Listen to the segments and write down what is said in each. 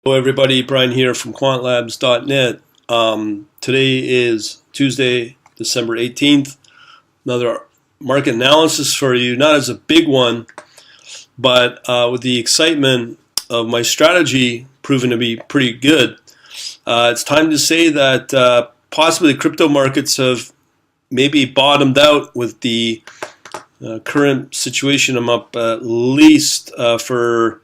Hello everybody, Brian here from quantlabs.net. Today is Tuesday, December 18th. Another market analysis for you, not as a big one, but with the excitement of my strategy proving to be pretty good. It's time to say that possibly crypto markets have maybe bottomed out with the current situation. I'm up at least for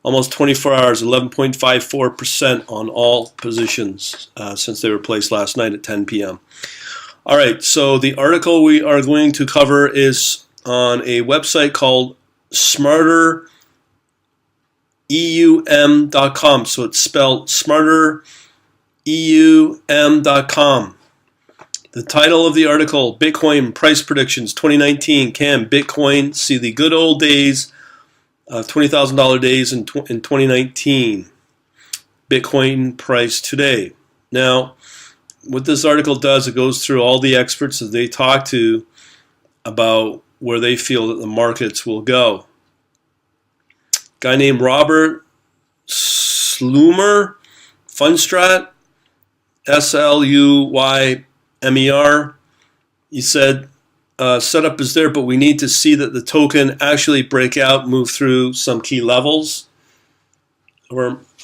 almost 24 hours, 11.54% on all positions since they were placed last night at 10 p.m. All right, so the article we are going to cover is on a website called smartereum.com. So it's spelled smartereum.com. The title of the article, Bitcoin Price Predictions 2019. Can Bitcoin see the good old days? $20,000 days in 2019. Bitcoin price today. Now, what this article does, it goes through all the experts that they talk to about where they feel that the markets will go. Guy named Robert Slumer, Fundstrat, Sluymer, he said, setup is there, but we need to see that the token actually break out, move through some key levels.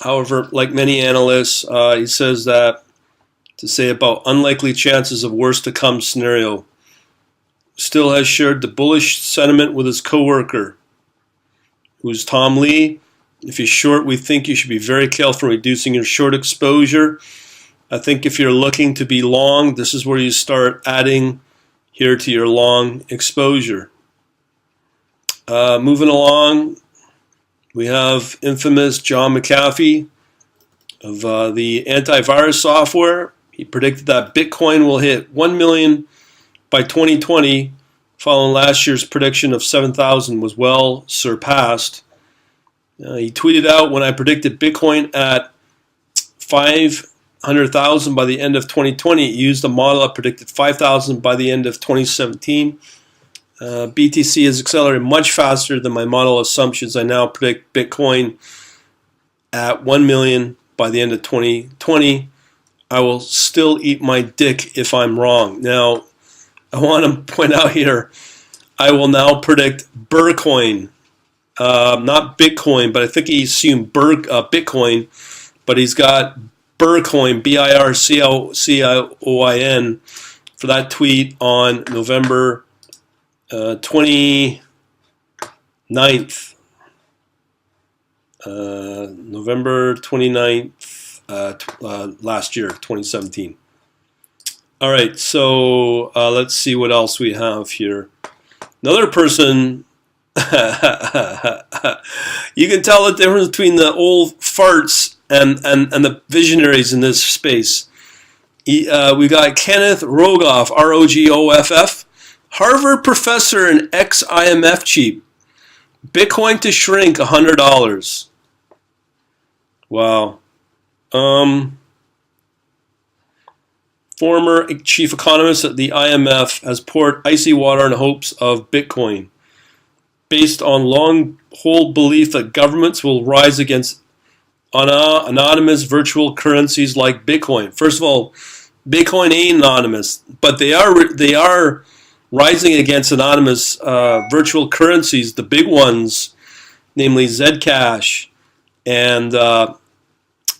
However, like many analysts, he says that to say about unlikely chances of worse to come scenario. Still has shared the bullish sentiment with his coworker, who's Tom Lee. If you're short, we think you should be very careful reducing your short exposure. I think if you're looking to be long, this is where you start adding here to your long exposure. Moving along, we have infamous John McAfee of the antivirus software. He predicted that Bitcoin will hit 1 million by 2020, following last year's prediction of 7,000 was well surpassed. He tweeted out, when I predicted Bitcoin at 500,000 by the end of 2020, it used a model that predicted 5,000 by the end of 2017. BTC has accelerated much faster than my model assumptions. I now predict Bitcoin at 1 million by the end of 2020. I will still eat my dick if I'm wrong. Now, I want to point out here, I will now predict Burcoin, not Bitcoin, but I think he assumed Bitcoin, but he's got Burcoin, Bircoin, for that tweet on November 29th. November 29th, last year, 2017. All right, so let's see what else we have here. Another person, you can tell the difference between the old farts and the visionaries in this space. We got Kenneth Rogoff, Rogoff, Harvard professor and ex-IMF chief. Bitcoin to shrink $100. Wow. Former chief economist at the IMF has poured icy water in hopes of Bitcoin, based on long-hold belief that governments will rise against anonymous virtual currencies like Bitcoin. First of all, Bitcoin ain't anonymous, but they are rising against anonymous virtual currencies. The big ones, namely Zcash and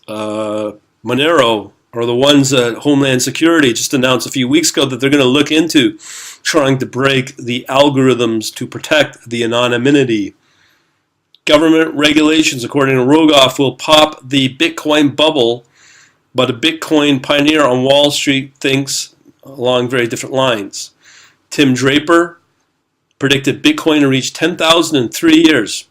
Monero, are the ones that Homeland Security just announced a few weeks ago that they're going to look into, trying to break the algorithms to protect the anonymity. Government regulations, according to Rogoff, will pop the Bitcoin bubble, but a Bitcoin pioneer on Wall Street thinks along very different lines. Tim Draper predicted Bitcoin to reach 10,000 in 3 years.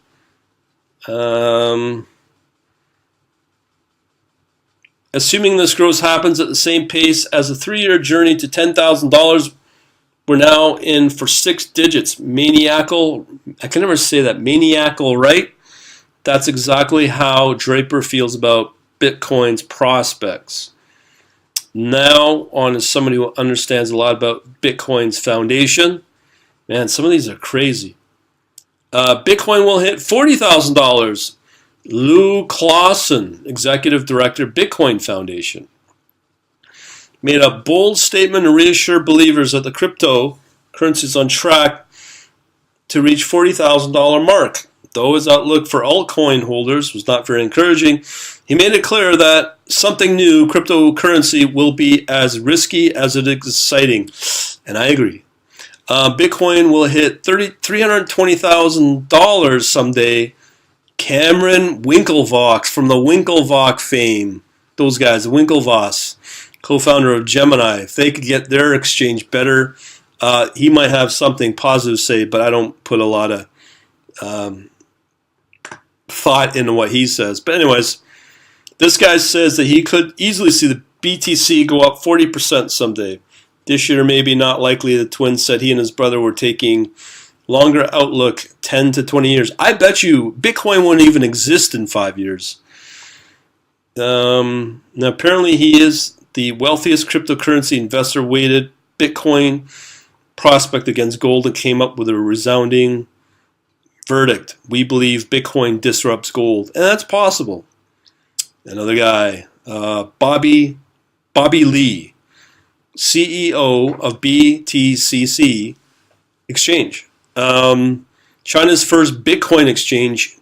Assuming this growth happens at the same pace as a 3-year journey to $10,000, we're now in for 6 digits. Maniacal, I can never say that, maniacal, right? That's exactly how Draper feels about Bitcoin's prospects. Now, on to somebody who understands a lot about Bitcoin's foundation. Man, some of these are crazy. Bitcoin will hit $40,000 Lou Clausen, Executive Director, Bitcoin Foundation, made a bold statement to reassure believers that the cryptocurrency is on track to reach $40,000 mark. Though his outlook for altcoin holders was not very encouraging, he made it clear that something new, cryptocurrency, will be as risky as it is exciting. And I agree. Bitcoin will hit $320,000 someday. Cameron Winklevoss from the Winklevoss fame, those guys, Winklevoss, co-founder of Gemini, if they could get their exchange better, he might have something positive to say, but I don't put a lot of thought into what he says. But anyways, this guy says that he could easily see the BTC go up 40% someday. This year, maybe not likely. The twins said he and his brother were taking longer outlook, 10 to 20 years. I bet you Bitcoin wouldn't even exist in 5 years. Now, apparently he is the wealthiest cryptocurrency investor, weighted Bitcoin prospect against gold, and came up with a resounding verdict. We believe Bitcoin disrupts gold. And that's possible. Another guy, Bobby Lee, CEO of BTCC Exchange. China's first Bitcoin exchange,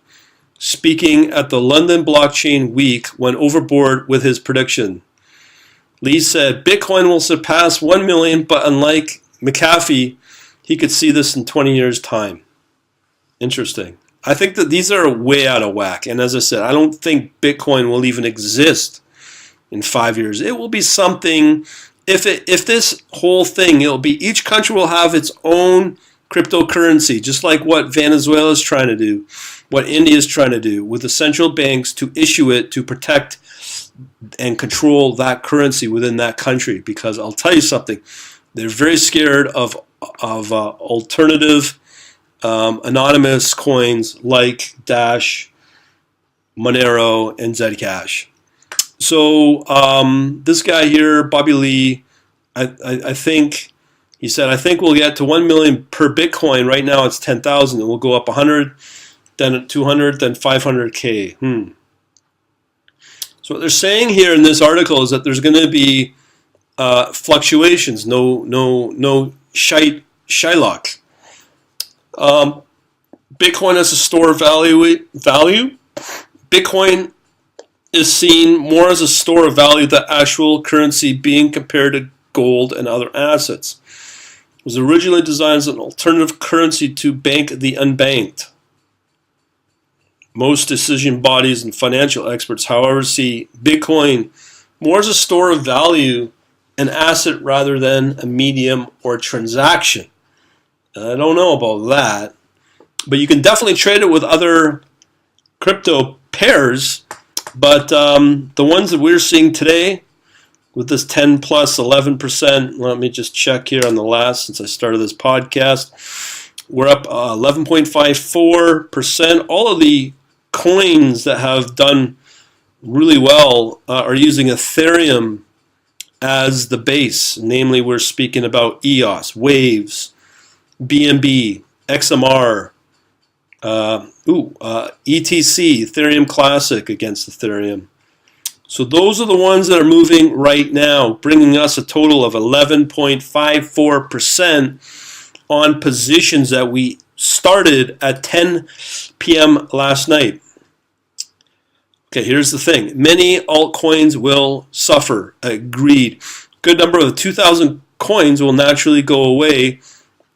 speaking at the London Blockchain Week, went overboard with his prediction. Lee said Bitcoin will surpass 1 million, but unlike McAfee, he could see this in 20 years' time. Interesting. I think that these are way out of whack. And as I said, I don't think Bitcoin will even exist in 5 years. It will be something, if this whole thing, it'll be each country will have its own cryptocurrency, just like what Venezuela is trying to do, what India is trying to do, with the central banks to issue it to protect and control that currency within that country. Because I'll tell you something, they're very scared of alternative anonymous coins like Dash, Monero, and Zcash. So this guy here, Bobby Lee, I think he said, I think we'll get to 1 million per Bitcoin. Right now it's 10,000. It will go up 100, then 200, then 500K. So what they're saying here in this article is that there's going to be fluctuations, no Shylock. Bitcoin as a store of value. Bitcoin is seen more as a store of value than actual currency, being compared to gold and other assets. It was originally designed as an alternative currency to bank the unbanked. Most decision bodies and financial experts, however, see Bitcoin more as a store of value, an asset rather than a medium or transaction. I don't know about that, but you can definitely trade it with other crypto pairs. But the ones that we're seeing today, with this 10 plus 11%, let me just check here on the last, since I started this podcast, we're up 11.54%. All of the coins that have done really well are using Ethereum as the base. Namely, we're speaking about EOS, Waves, BNB, XMR, ETC, Ethereum Classic against Ethereum. So those are the ones that are moving right now, bringing us a total of 11.54% on positions that we started at 10 p.m. last night. Okay, here's the thing. Many altcoins will suffer. Agreed. Good number of the 2,000 coins will naturally go away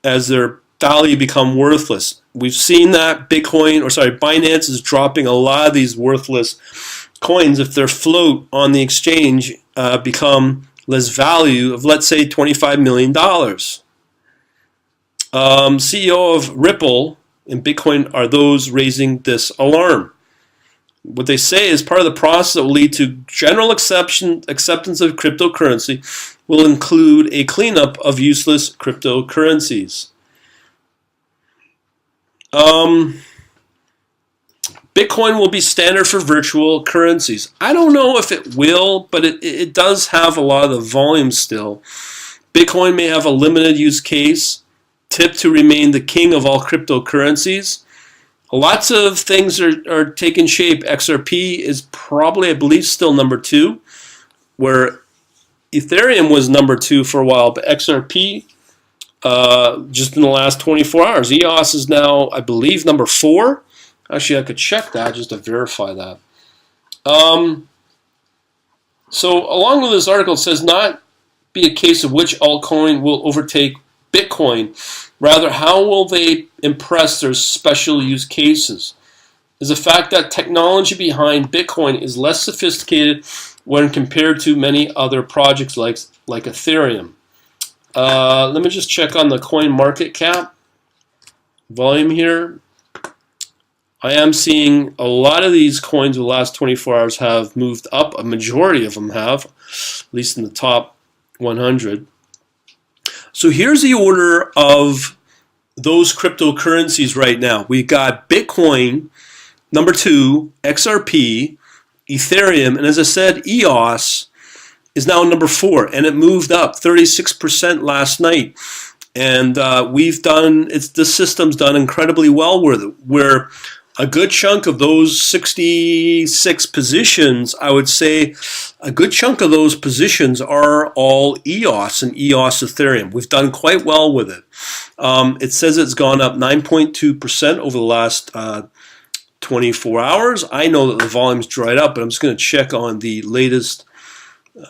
as their value become worthless. We've seen that Binance is dropping a lot of these worthless coins if their float on the exchange become less value of, let's say, $25 million. CEO of Ripple and Bitcoin are those raising this alarm. What they say is part of the process that will lead to general acceptance of cryptocurrency will include a cleanup of useless cryptocurrencies. Bitcoin will be standard for virtual currencies. I don't know if it will, but it does have a lot of the volume still. Bitcoin may have a limited use case, tipped to remain the king of all cryptocurrencies. Lots of things are taking shape. XRP is probably, I believe, still number 2, where Ethereum was number 2 for a while, but XRP, just in the last 24 hours, EOS is now, I believe, number 4. Actually, I could check that just to verify that. So along with this article, it says not be a case of which altcoin will overtake Bitcoin. Rather, how will they impress their special use cases? Is the fact that technology behind Bitcoin is less sophisticated when compared to many other projects like Ethereum. Let me just check on the coin market cap volume here. I am seeing a lot of these coins in the last 24 hours have moved up. A majority of them have, at least in the top 100. So here's the order of those cryptocurrencies right now. We got Bitcoin, number 2, XRP, Ethereum, and as I said, EOS is now number 4, and it moved up 36% last night. And the system's done incredibly well with it, where a good chunk of those 66 positions, I would say a good chunk of those positions are all EOS and EOS Ethereum. We've done quite well with it. It says it's gone up 9.2% over the last 24 hours. I know that the volume's dried up, but I'm just going to check on the latest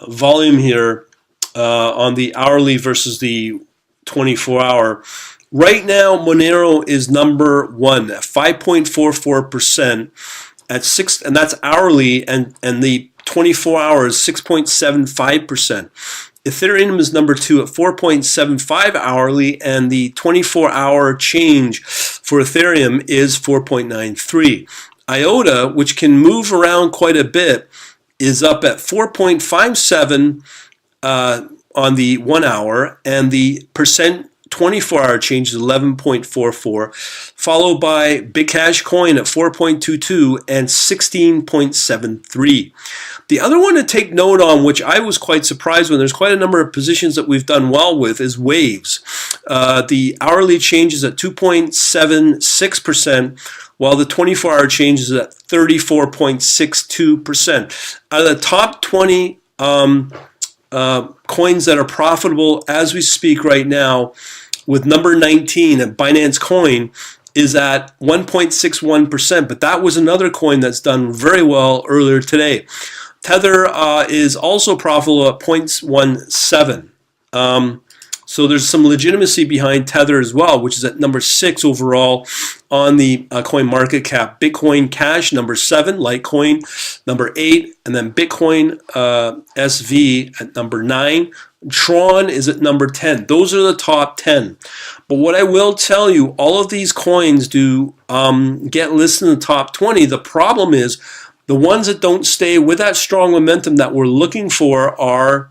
volume here on the hourly versus the 24-hour. Right now, Monero is number 1 at 5.44% at 6, and that's hourly, and the 24 hours 6.75%. Ethereum is number 2 at 4.75 hourly, and the 24-hour change for Ethereum is 4.93. IOTA, which can move around quite a bit, is up at 4.57 on the 1 hour, and the percent 24-hour change is 11.44, followed by Bitcash Coin at 4.22 and 16.73. The other one to take note on, which I was quite surprised when, there's quite a number of positions that we've done well with, is Waves. The hourly change is at 2.76%, while the 24-hour change is at 34.62%. Out of the top 20 coins that are profitable as we speak right now, with number 19 at Binance Coin is at 1.61%, but that was another coin that's done very well earlier today. Tether is also profitable at 0.17. So there's some legitimacy behind Tether as well, which is at number 6 overall on the coin market cap. Bitcoin Cash, number 7. Litecoin, number 8. And then Bitcoin SV at number 9. Tron is at number 10. Those are the top 10. But what I will tell you, all of these coins do get listed in the top 20. The problem is the ones that don't stay with that strong momentum that we're looking for are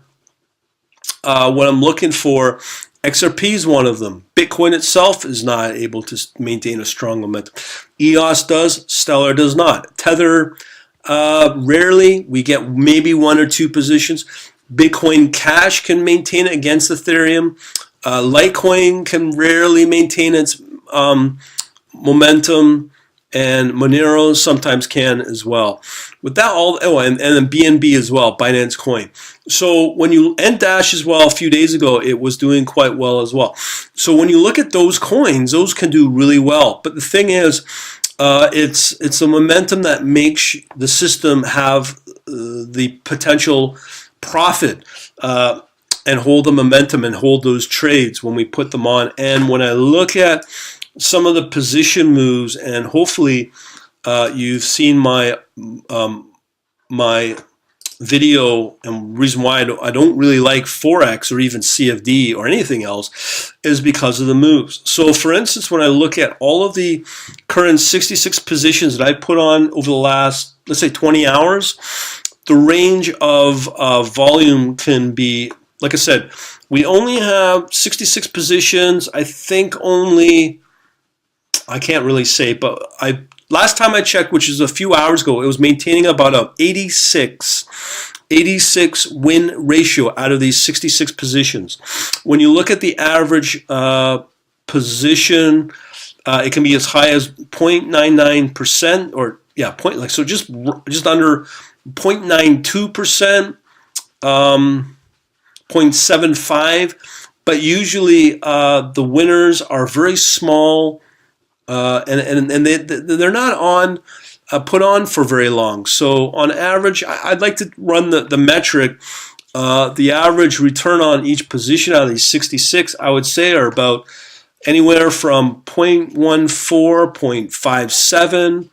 what I'm looking for. XRP is one of them. Bitcoin itself is not able to maintain a strong momentum. EOS does, Stellar does not. Tether, rarely. We get maybe 1 or 2 positions. Bitcoin Cash can maintain it against Ethereum. Litecoin can rarely maintain its momentum, and Monero sometimes can as well. With that all, and then BNB as well, Binance Coin. So when you, and Dash as well, a few days ago, it was doing quite well as well. So when you look at those coins, those can do really well. But the thing is, it's a momentum that makes the system have the potential profit and hold the momentum and hold those trades when we put them on. And when I look at some of the position moves, and hopefully you've seen my my video, and reason why I don't really like Forex or even CFD or anything else is because of the moves. So for instance, when I look at all of the current 66 positions that I put on over the last, let's say 20 hours, the range of volume can be, like I said, we only have 66 positions. I think only, I can't really say, but last time I checked, which is a few hours ago, it was maintaining about a 86 win ratio out of these 66 positions. When you look at the average position It can be as high as 0.99%, or yeah, so just under 0.92%, 0.75. But usually the winners are very small, and they're not put on for very long. So on average, I'd like to run the metric. The average return on each position out of these 66, I would say, are about anywhere from 0.14, 0.57,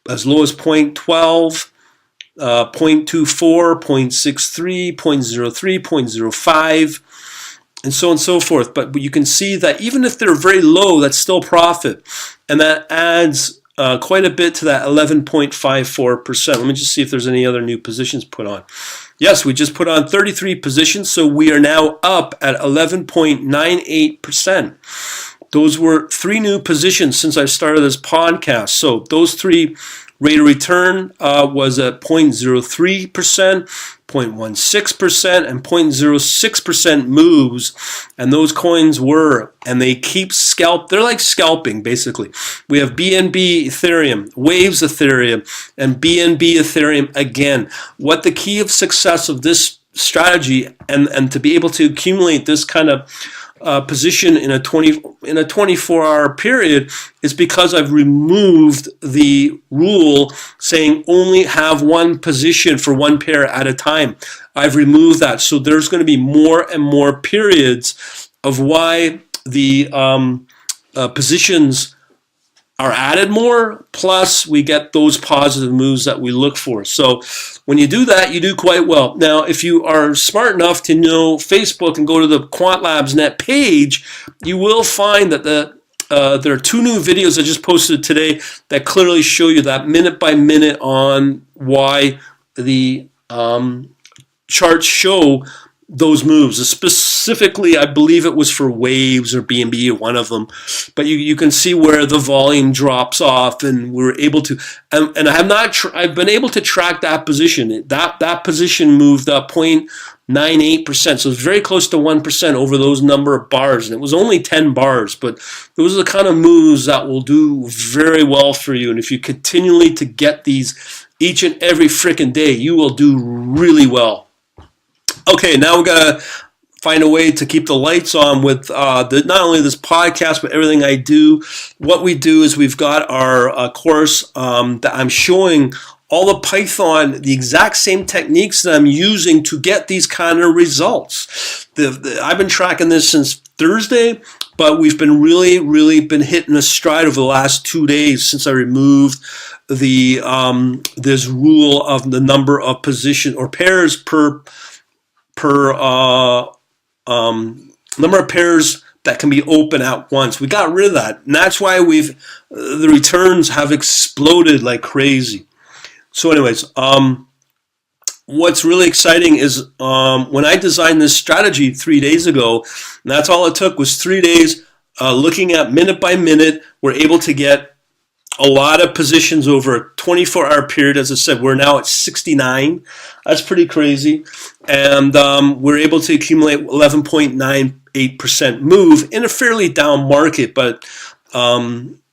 as low as 0.12, 0.24, 0.63, 0.03, 0.05, and so on and so forth. But you can see that even if they're very low, that's still profit. And that adds quite a bit to that 11.54%. Let me just see if there's any other new positions put on. Yes, we just put on 33 positions, so we are now up at 11.98%. Those were 3 new positions since I started this podcast. So those 3 rate of return was at 0.03%, 0.16%, and 0.06% moves. And those coins and they keep they're like scalping, basically. We have BNB Ethereum, Waves Ethereum, and BNB Ethereum again. What the key of success of this strategy and to be able to accumulate this kind of position in a 24-hour period is because I've removed the rule saying only have one position for one pair at a time. I've removed that, so there's going to be more and more periods of why the positions are added more, plus we get those positive moves that we look for. So when you do that, you do quite well. Now, if you are smart enough to know Facebook and go to the Quant Labs Net page, you will find that there are 2 new videos I just posted today that clearly show you that minute by minute on why the charts show those moves. Specifically, I believe it was for Waves or BNB, one of them. But you can see where the volume drops off, and we're able to. And I have not. I've been able to track that position. That position moved up 0.98%, so it's very close to 1% over those number of bars, and it was only 10 bars. But those are the kind of moves that will do very well for you. And if you continually to get these each and every freaking day, you will do really well. Okay, now we've got to find a way to keep the lights on with not only this podcast, but everything I do. What we do is we've got our course that I'm showing all the Python, the exact same techniques that I'm using to get these kind of results. I've been tracking this since Thursday, but we've been really been hitting a stride over the last 2 days since I removed the this rule of the number of position or pairs per number of pairs that can be open at once. We got rid of that, and that's why the returns have exploded like crazy. So anyways, what's really exciting is when I designed this strategy 3 days ago, and that's all it took was 3 days looking at minute by minute, we're able to get a lot of positions over a 24-hour period. As I said, we're now at 69. That's pretty crazy. And we're able to accumulate 11.98% move in a fairly down market, but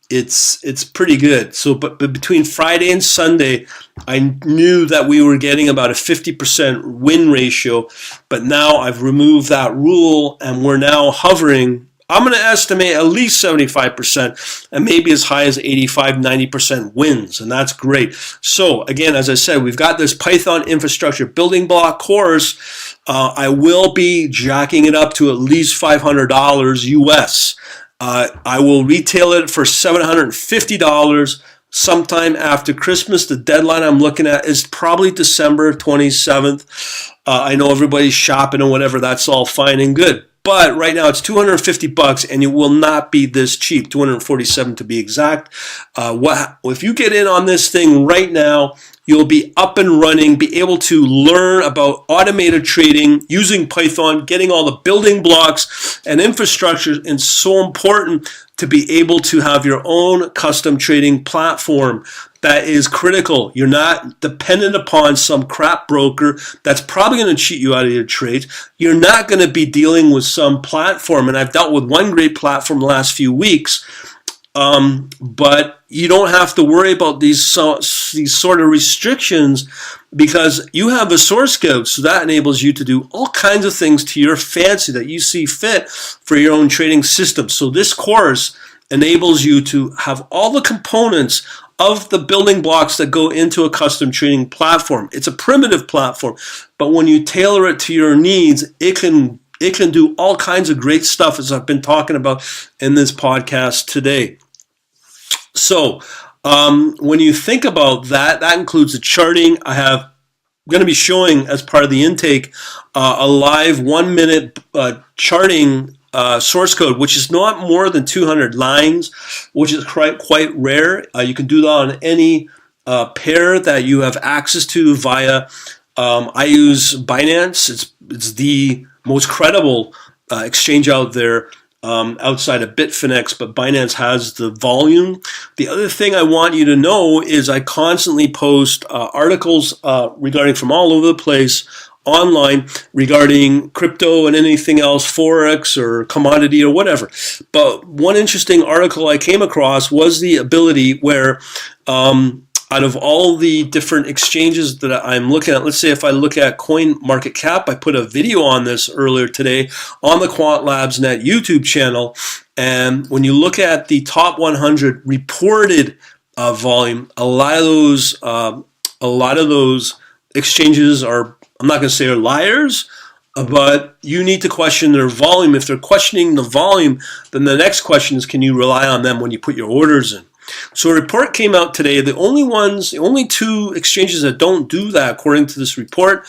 it's pretty good. So, but between Friday and Sunday, I knew that we were getting about a 50% win ratio, but now I've removed that rule, and we're now hovering. I'm going to estimate at least 75% and maybe as high as 85, 90% wins, and that's great. So again, as I said, we've got this Python infrastructure building block course. I will be jacking it up to at least $500 US. I will retail it for $750 sometime after Christmas. The deadline I'm looking at is probably December 27th. I know everybody's shopping and whatever. That's all fine and good. But right now it's $250, and it will not be this cheap. $247 to be exact. If you get in on this thing right now, You'll be up and running, be able to learn about automated trading using Python, getting all the building blocks and infrastructure. And so important to be able to have your own custom trading platform. That is critical. You're not dependent upon some crap broker that's probably going to cheat you out of your trades. You're not going to be dealing with some platform, and I've dealt with one great platform the last few weeks, but you don't have to worry about these sort of restrictions because you have the source code, so that enables you to do all kinds of things to your fancy that you see fit for your own trading system. So this course enables you to have all the components of the building blocks that go into a custom trading platform. It's a primitive platform, but when you tailor it to your needs, it can do all kinds of great stuff, as I've been talking about in this podcast today. So when you think about that, that includes the charting. I'm going to be showing as part of the intake a live 1 minute charting source code, which is not more than 200 lines, which is quite rare. You can do that on any pair that you have access to via, I use Binance. It's the most credible exchange out there outside of Bitfinex, but Binance has the volume. The other thing I want you to know is I constantly post articles regarding from all over the place online regarding crypto and anything else, Forex or commodity or whatever. But one interesting article I came across was the ability where out of all the different exchanges that I'm looking at, let's say if I look at CoinMarketCap, I put a video on this earlier today on the Quant Labs Net YouTube channel. And when you look at the top 100 reported volume, a lot of those exchanges are, I'm not going to say are liars, but you need to question their volume. If they're questioning the volume, then the next question is, can you rely on them when you put your orders in? So a report came out today. The only two exchanges that don't do that, according to this report,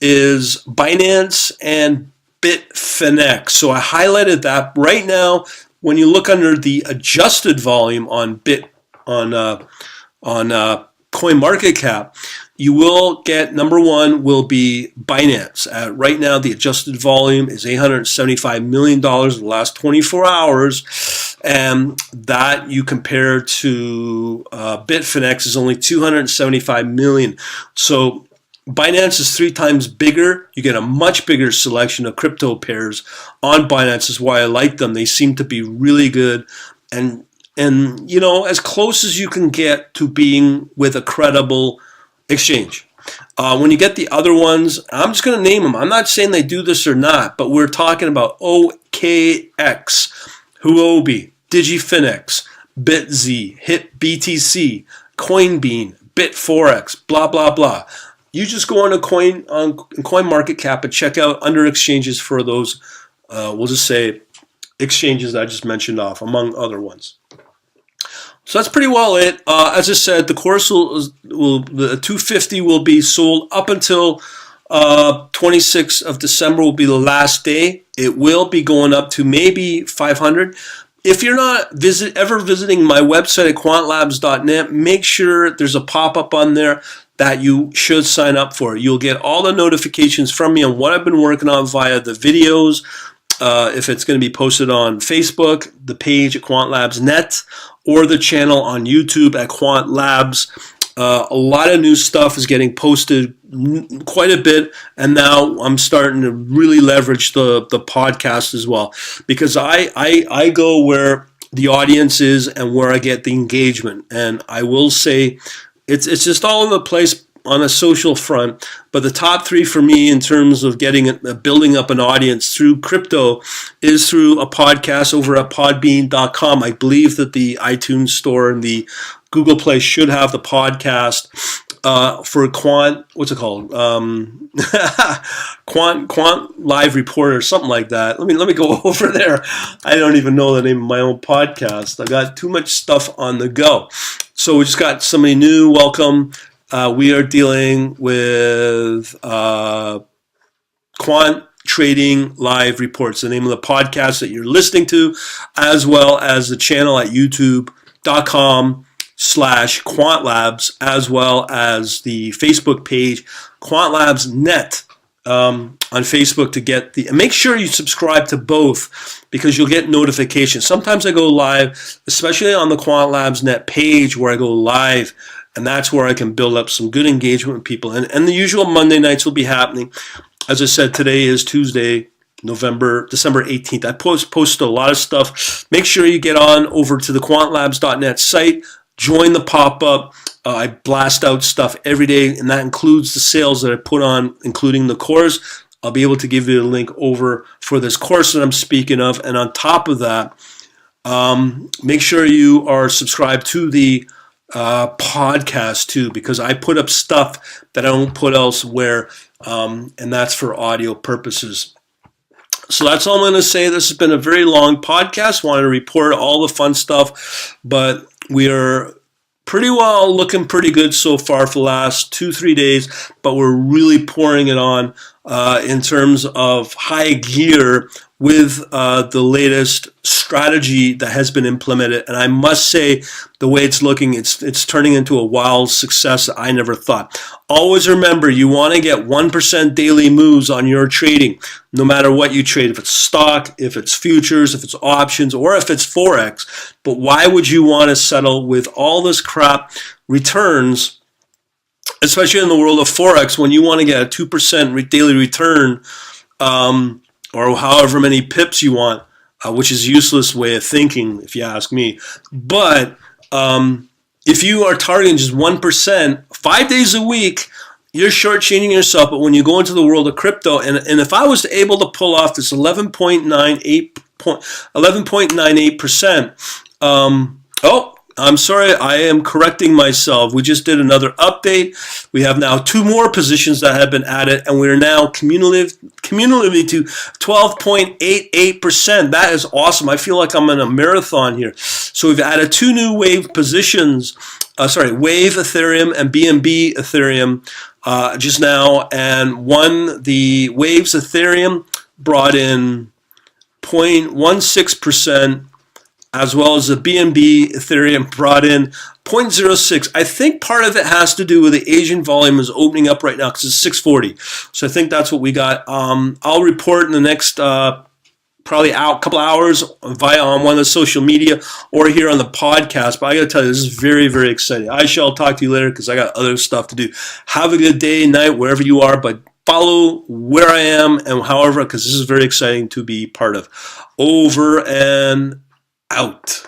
is Binance and Bitfinex. So I highlighted that. Right now, when you look under the adjusted volume on CoinMarketCap, you will get, number one will be Binance. Right now, the adjusted volume is $875 million in the last 24 hours. And that you compare to Bitfinex is only $275 million. So Binance is 3 times bigger. You get a much bigger selection of crypto pairs on Binance. Is why I like them. They seem to be really good. And you know, as close as you can get to being with a credible exchange. When you get the other ones, I'm just going to name them. I'm not saying they do this or not, but we're talking about OKX, Huobi, DigiFinex, BitZ, HitBTC, Coinbean, Bitforex, blah, blah, blah. You just go on CoinMarketCap and check out under exchanges for those, we'll just say, exchanges that I just mentioned off, among other ones. So that's pretty well it. As I said, the course the 250 will be sold up until 26th of December will be the last day. It will be going up to maybe 500. If you're not ever visiting my website at quantlabs.net, make sure there's a pop-up on there that you should sign up for. You'll get all the notifications from me on what I've been working on via the videos, if it's going to be posted on Facebook, the page at QuantLabsNet, or the channel on YouTube at Quant Labs. A lot of new stuff is getting posted quite a bit, and now I'm starting to really leverage the podcast as well, because I go where the audience is and where I get the engagement. And I will say it's just all in the place on a social front, but the top 3 for me in terms of building up an audience through crypto is through a podcast over at podbean.com. I believe that the iTunes store and the Google Play should have the podcast for Quant, what's it called? Quant Live Report or something like that. Let me go over there. I don't even know the name of my own podcast. I got too much stuff on the go. So we just got somebody new. Welcome. We are dealing with Quant Trading Live Reports, the name of the podcast that you're listening to, as well as the channel at youtube.com quantlabs, as well as the Facebook page quantlabs.net on Facebook to get the, and make sure you subscribe to both because you'll get notifications. Sometimes I go live, especially on the quantlabs.net page where I go live, and that's where I can build up some good engagement with people. And the usual Monday nights will be happening. As I said, today is Tuesday, December 18th. I post a lot of stuff. Make sure you get on over to the quantlabs.net site, join the pop-up. I blast out stuff every day, and that includes the sales that I put on, including the course. I'll be able to give you a link over for this course that I'm speaking of. And on top of that, make sure you are subscribed to the podcast too, because I put up stuff that I don't put elsewhere, and that's for audio purposes. So that's all I'm going to say. This has been a very long podcast. Wanted to report all the fun stuff, but we are pretty well looking pretty good so far for the last 2-3 days, but we're really pouring it on in terms of high gear with the latest strategy that has been implemented. And I must say, the way it's looking, it's turning into a wild success that I never thought. Always remember, you want to get 1% daily moves on your trading, no matter what you trade, if it's stock, if it's futures, if it's options, or if it's Forex. But why would you want to settle with all this crap returns, especially in the world of Forex, when you want to get a 2% daily return, or however many pips you want, which is a useless way of thinking, if you ask me. But if you are targeting just 1%, 5 days a week, you're shortchanging yourself. But when you go into the world of crypto, and if I was able to pull off this 11.98%, I'm sorry, I am correcting myself. We just did another update. We have now 2 more positions that have been added, and we're now cumulatively to 12.88%. That is awesome. I feel like I'm in a marathon here. So we've added 2 new wave positions, Wave Ethereum and BNB Ethereum just now, and the Waves Ethereum brought in 0.16%, as well as the BNB Ethereum brought in 0.06. I think part of it has to do with the Asian volume is opening up right now because it's 640. So I think that's what we got. I'll report in the next probably couple hours on one of the social media or here on the podcast. But I got to tell you, this is very, very exciting. I shall talk to you later because I got other stuff to do. Have a good day, night, wherever you are. But follow where I am and however, because this is very exciting to be part of. Over and out.